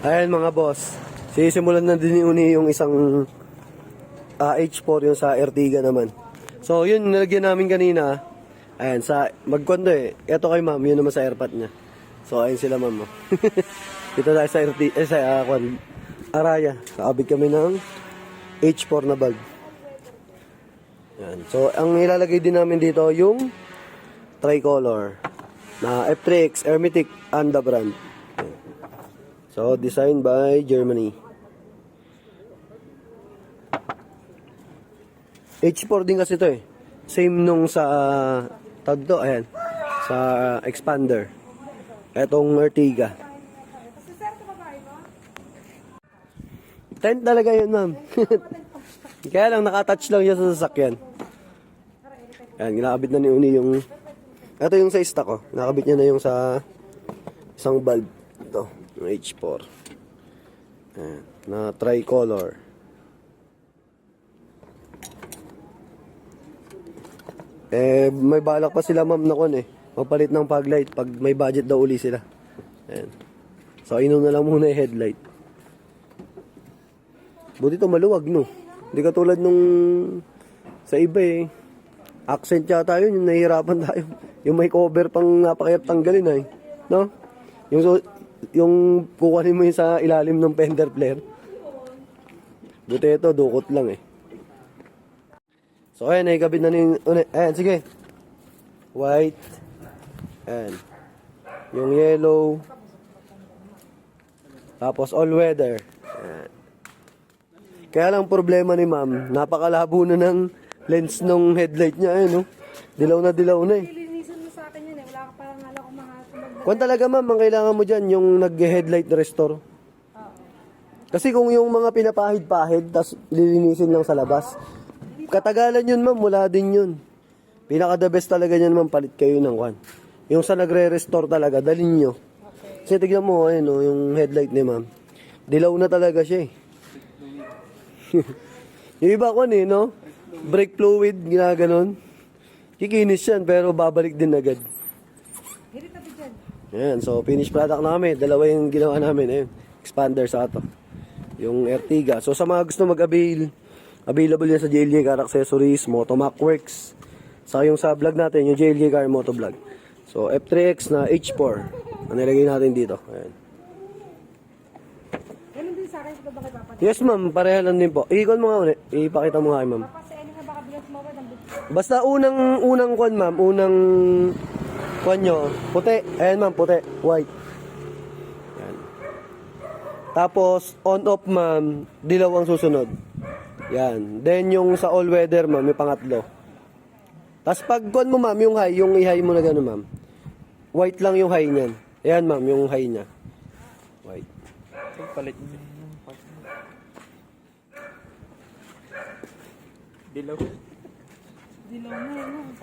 Ayan mga boss, sisimulan na din ni Uni yung isang H4 yung sa Ertiga naman. So yun, nilagyan namin kanina. Ayan, sa magkondo eh. Ito kay ma'am, yun naman sa airpot niya. So ayun sila ma'am. Dito tayo sa Araya. Nakabit kami ng H4 na bag. Ayan. So ang ilalagay din namin dito yung tricolor na F3X Hermetic Anda brand. So, designed by Germany. H4 din kasi ito eh. Same nung sa tagdo, ayan. Sa expander. Etong Ertiga. Tent talaga yun, ma'am. Kaya lang, nakatouch lang siya sa sasakyan. Ayan, ginakabit na ni Uni yung... Ito yung sa stock ko. Nakabit niya na yung sa isang bulb. Ito. Yung H4 na tricolor. May balak pa sila ma'am na kun magpalit ng fog light pag may budget daw uli sila. Ayan. So inom na lang muna yung headlight. Buti ito maluwag no. Hindi katulad nung sa iba accent yata yun, yung nahihirapan tayo. Yung may cover pang napakahirap tanggalin no? Yung kukunin mo yung sa ilalim ng fender flare. Buti ito, dukot lang So ayan, ikabit na ni... Ayan, sige. White. Ayan. Yung yellow. Tapos all weather. Ayan. Kaya lang problema ni ma'am, napakalabo na ng lens ng headlight niya no? Dilaw na Kung talaga ma'am, ang kailangan mo dyan, yung nag-headlight restore. Kasi kung yung mga pinapahid-pahid, tas lilinisin lang sa labas, katagalan yun ma'am, wala din yun. Pinaka-the best talaga yan ma'am, palit kayo ng kwan. Yung sa nagre-restore talaga, dalhin nyo. Kasi tignan mo, yung headlight ni ma'am. Dilaw na talaga siya Yung iba kwan no? Brake fluid, ginaganon. Kikinis yan, pero babalik din agad. Ayan, so finished product namin. Dalawa yung ginawa namin. Ayan, expander sa ito. Yung Ertiga. So sa mga gusto available yan sa JLJ Car Accessories, Motomac Works. Saka yung sa vlog natin, yung JLJ Car Motovlog. So F3X na H4. Ang nilagay natin dito. Ayan. Yes ma'am, pareha lang din po. Ikon mo nga ulit. Ipakita mo nga kay ma'am. Basta unang kwan ma'am, unang kwan nyo, puti. Ayan ma'am, puti. White. Ayan. Tapos, on-off ma'am, dilaw ang susunod. Yan. Then, yung sa all-weather ma'am, may pangatlo. Tapos, pag kwan mo ma'am, yung high, yung i-high mo na gano'n ma'am. White lang yung high niyan. Ayan ma'am, yung high niya. White. Palit. Dilaw.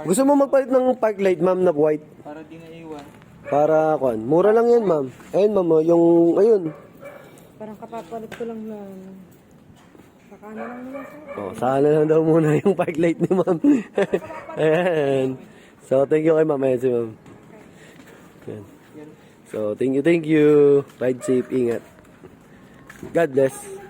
Gusto mo magpalit ng park light ma'am na white? Para di na iwan. Para kwan. Mura lang yan ma'am. Ayun ma'am, yung ayun. Parang kapapalit ko lang na sakana lang nila sa. Sana lang daw muna yung park light ni ma'am. Ayan. So thank you kay ma'am. Ayan si ma'am. Ayan. So thank you. Ride safe, ingat. God bless.